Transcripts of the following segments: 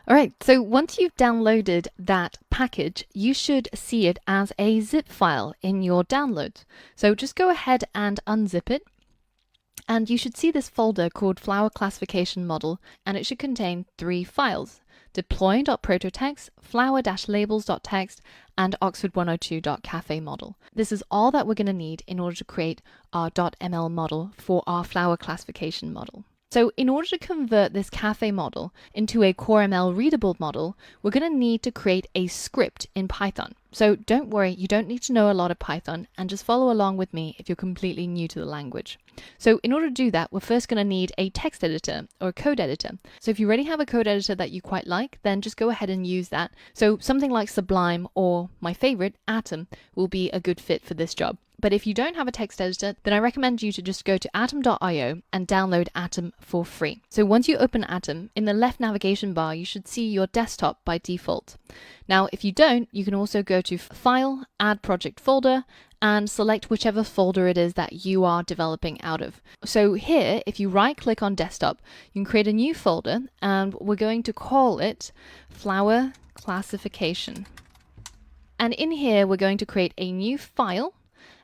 All right, so once you've downloaded that package, you should see it as a zip file in your downloads. So just go ahead and unzip it. And you should see this folder called Flower Classification Model, and it should contain 3 files: deploy.prototext, flower-labels.txt, and oxford102.caffe model. This is all that we're going to need in order to create our .ml model for our flower classification model. So in order to convert this Caffe model into a CoreML readable model, we're going to need to create a script in Python. So don't worry, you don't need to know a lot of Python, and just follow along with me if you're completely new to the language. So in order to do that, we're first going to need a text editor or a code editor. So if you already have a code editor that you quite like, then just go ahead and use that. So something like Sublime or my favorite, Atom, will be a good fit for this job. But if you don't have a text editor, then I recommend you to just go to atom.io and download Atom for free. So once you open Atom, in the left navigation bar, you should see your desktop by default. Now, if you don't, you can also go to File, Add Project Folder, and select whichever folder it is that you are developing out of. So here, if you right-click on Desktop, you can create a new folder, and we're going to call it Flower Classification. And in here, we're going to create a new file,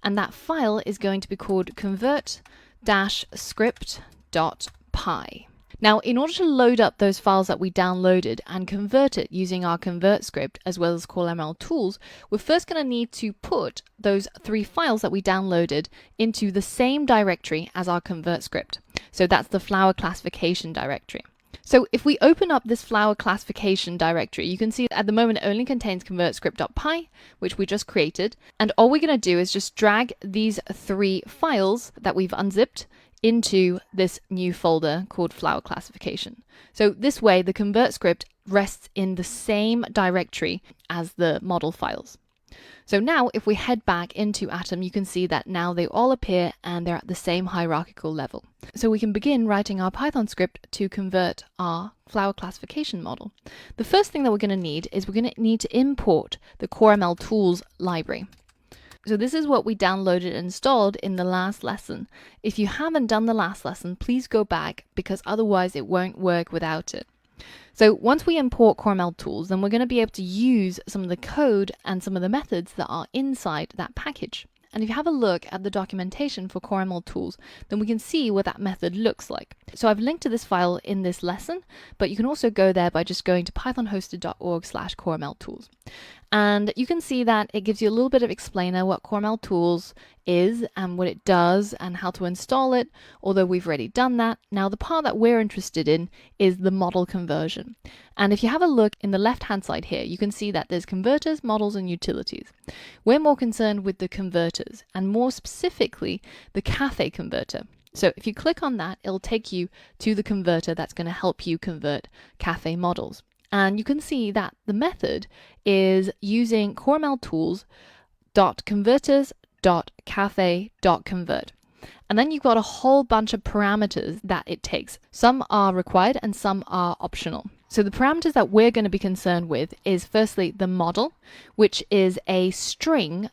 and that file is going to be called convert-script.py. Now, in order to load up those files that we downloaded and convert it using our convert script as well as CoreML tools, we're first going to need to put those 3 files that we downloaded into the same directory as our convert script. So that's the flower classification directory. So if we open up this flower classification directory, you can see at the moment it only contains convert-script.py, which we just created. And all we're going to do is just drag these 3 files that we've unzipped into this new folder called flower classification. So this way the convert script rests in the same directory as the model files. So now if we head back into Atom, you can see that now they all appear and they're at the same hierarchical level. So we can begin writing our Python script to convert our flower classification model. The first thing that we're going to need is we're going to need to import the CoreML tools library. So this is what we downloaded and installed in the last lesson. If you haven't done the last lesson, please go back because otherwise it won't work without it. So once we import CoreML tools, then we're going to be able to use some of the code and some of the methods that are inside that package. And if you have a look at the documentation for CoreML tools, then we can see what that method looks like. So I've linked to this file in this lesson, but you can also go there by just going to pythonhosted.org/CoreML tools. And you can see that it gives you a little bit of explainer what CoreML tools is and what it does and how to install it, although we've already done that. Now the part that we're interested in is the model conversion. And if you have a look in the left-hand side here, you can see that there's converters, models, and utilities. We're more concerned with the converters, and more specifically, the Caffe converter. So if you click on that, it'll take you to the converter that's going to help you convert Caffe models. And you can see that the method is using CoreML tools.converters.caffe.convert. And then you've got a whole bunch of parameters that it takes. Some are required and some are optional. So the parameters that we're going to be concerned with is firstly the model, which is a string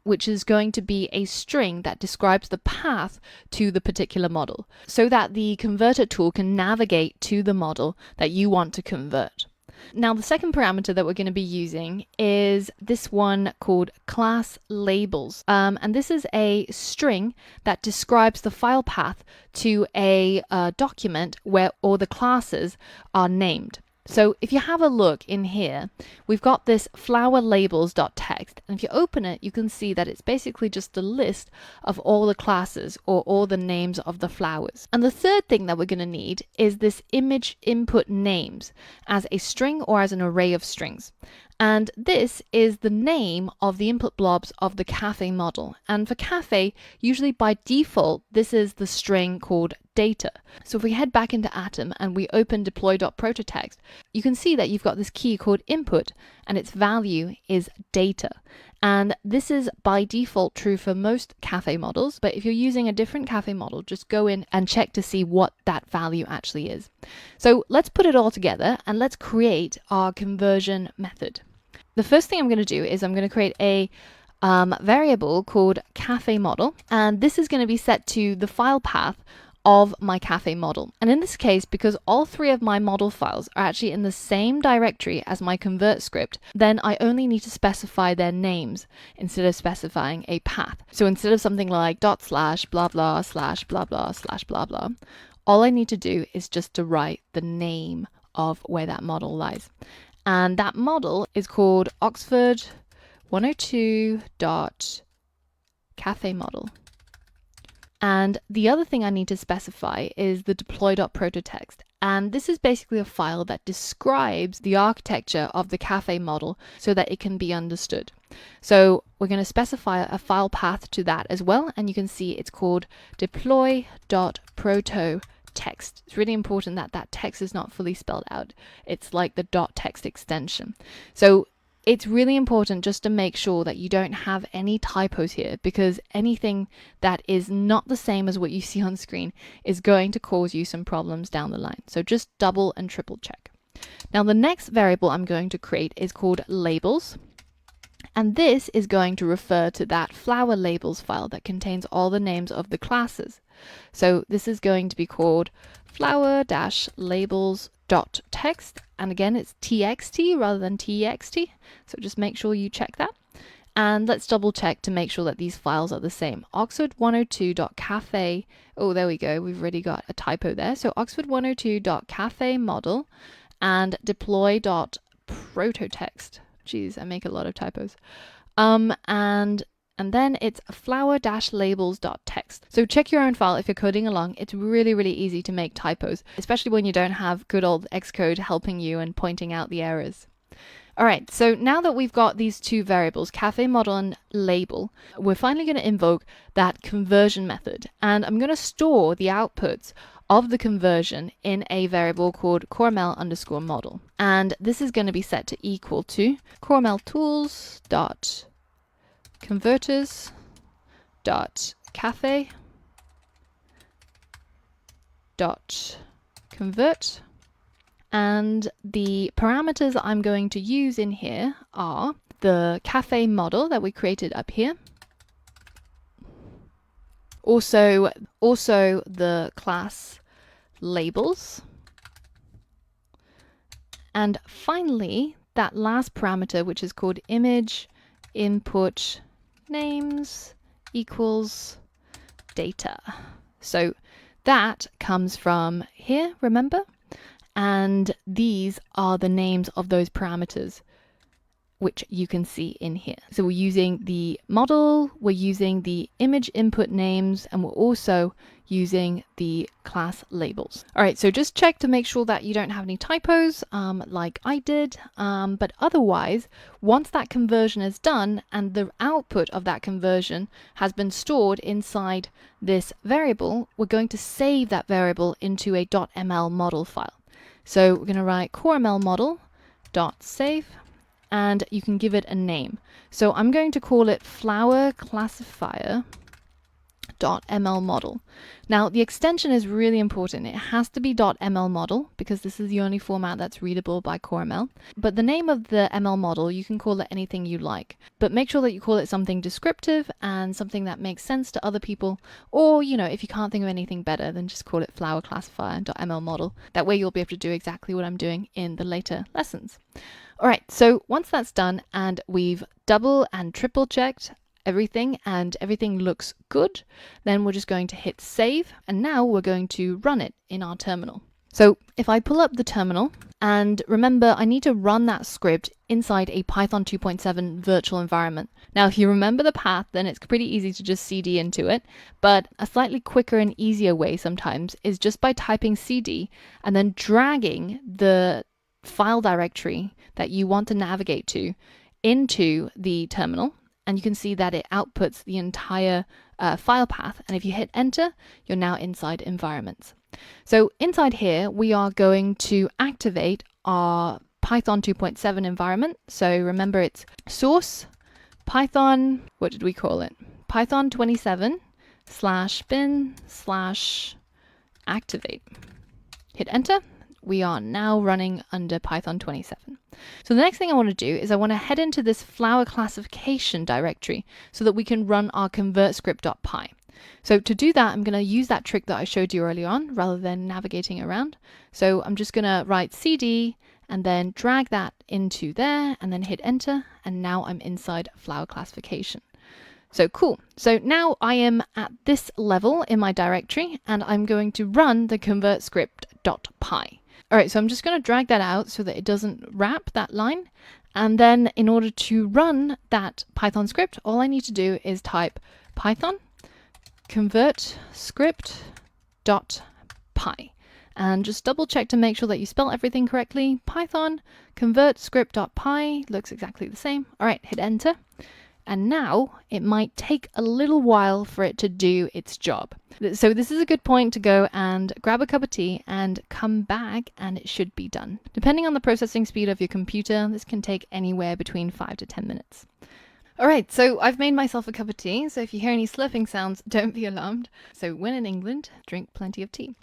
which is going to be a string that describes the path to the particular model, so that the converter tool can navigate to the model that you want to convert. Now, the second parameter that we're going to be using is this one called class labels. And this is a string that describes the file path to a document where all the classes are named. So if you have a look in here, we've got this flower labels.txt, and if you open it, you can see that it's basically just a list of all the classes or all the names of the flowers. And the third thing that we're going to need is this image input names as a string or as an array of strings. And this is the name of the input blobs of the Caffe model. And for Caffe, usually by default, this is the string called data. So if we head back into Atom and we open deploy.prototext, you can see that you've got this key called input and its value is data. And this is by default true for most Caffe models, but if you're using a different Caffe model, just go in and check to see what that value actually is. So let's put it all together and let's create our conversion method. The first thing I'm going to do is I'm going to create a variable called Caffe model, and this is going to be set to the file path of my Caffe model. And in this case, because all three of my model files are actually in the same directory as my convert script, then I only need to specify their names instead of specifying a path. So instead of something like // blah blah / blah blah / blah blah, all I need to do is just to write the name of where that model lies. And that model is called Oxford 102.Caffe model. And the other thing I need to specify is the deploy.prototext. And this is basically a file that describes the architecture of the Caffe model so that it can be understood. So we're going to specify a file path to that as well. And you can see it's called deploy.prototext. It's really important that that text is not fully spelled out. It's like the .text extension. So it's really important just to make sure that you don't have any typos here, because anything that is not the same as what you see on screen is going to cause you some problems down the line. So just double and triple check. Now the next variable I'm going to create is called labels. And this is going to refer to that flower labels file that contains all the names of the classes. So this is going to be called flower-labels.text. And again, it's txt rather than text. So just make sure you check that. And let's double check to make sure that these files are the same. Oxford102.caffe. Oh, there we go. We've already got a typo there. So Oxford102.caffe model and deploy.prototext. Geez, I make a lot of typos. And then it's flower-labels.text. So check your own file if you're coding along. It's really, really easy to make typos, especially when you don't have good old Xcode helping you and pointing out the errors. All right, so now that we've got these two variables, Caffe model and label, we're finally going to invoke that conversion method. And I'm going to store the outputs of the conversion in a variable called coreml_model. And this is going to be set to equal to coreml_tools.caffe.convert. And the parameters I'm going to use in here are the Caffe model that we created up here. Also the class labels. And finally, that last parameter, which is called image input names equals data. So that comes from here, remember? And these are the names of those parameters, which you can see in here. So we're using the model, we're using the image input names, and we're also using the class labels. All right, so just check to make sure that you don't have any typos like I did. But otherwise, once that conversion is done and the output of that conversion has been stored inside this variable, we're going to save that variable into a .ml_model file. So we're going to write coreml_model.save, and you can give it a name. So I'm going to call it flower classifier.mlmodel. Now the extension is really important. It has to be .mlmodel because this is the only format that's readable by CoreML. But the name of the ML model, you can call it anything you like. But make sure that you call it something descriptive and something that makes sense to other people. Or, you know, if you can't think of anything better, then just call it flower classifier.mlmodel. That way you'll be able to do exactly what I'm doing in the later lessons. All right, so once that's done and we've double and triple checked everything and everything looks good, then we're just going to hit save, and now we're going to run it in our terminal. So if I pull up the terminal, and remember I need to run that script inside a Python 2.7 virtual environment. Now if you remember the path, then it's pretty easy to just cd into it, but a slightly quicker and easier way sometimes is just by typing cd and then dragging the file directory that you want to navigate to into the terminal. And you can see that it outputs the entire file path. And if you hit enter, you're now inside environments. So inside here, we are going to activate our Python 2.7 environment. So remember it's source Python, what did we call it? Python 27/bin/activate. Hit enter. We are now running under Python 27. So the next thing I want to do is I want to head into this flower classification directory so that we can run our convert script.py. So to do that, I'm going to use that trick that I showed you earlier on rather than navigating around. So I'm just going to write CD and then drag that into there and then hit enter. And now I'm inside flower classification. So cool. So now I am at this level in my directory and I'm going to run the convert script.py. All right, so I'm just going to drag that out so that it doesn't wrap that line. And then in order to run that Python script, all I need to do is type Python convert script.py. And just double check to make sure that you spell everything correctly. Python convert script.py looks exactly the same. All right, hit enter. And now it might take a little while for it to do its job. So this is a good point to go and grab a cup of tea and come back and it should be done. Depending on the processing speed of your computer, this can take anywhere between 5 to 10 minutes. All right, so I've made myself a cup of tea. So if you hear any slurping sounds, don't be alarmed. So when in England, drink plenty of tea.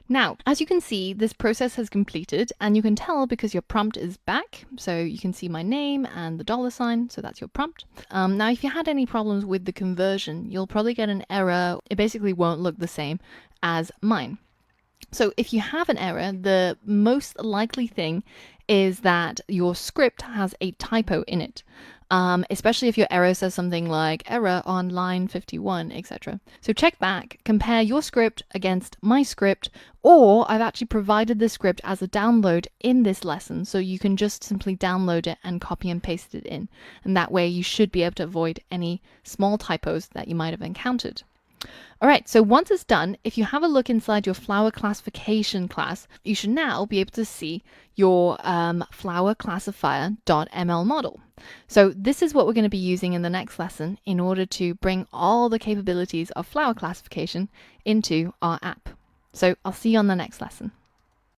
Now, as you can see, this process has completed and you can tell because your prompt is back. So you can see my name and the $sign. So that's your prompt. Now, if you had any problems with the conversion, you'll probably get an error. It basically won't look the same as mine. So if you have an error, the most likely thing is that your script has a typo in it. Especially if your error says something like error on line 51, etc. So check back, compare your script against my script, or I've actually provided the script as a download in this lesson, so you can just simply download it and copy and paste it in. And that way you should be able to avoid any small typos that you might have encountered. All right, so once it's done, if you have a look inside your flower classification class, you should now be able to see your flower classifier.mlmodel. So this is what we're going to be using in the next lesson in order to bring all the capabilities of flower classification into our app. So I'll see you on the next lesson.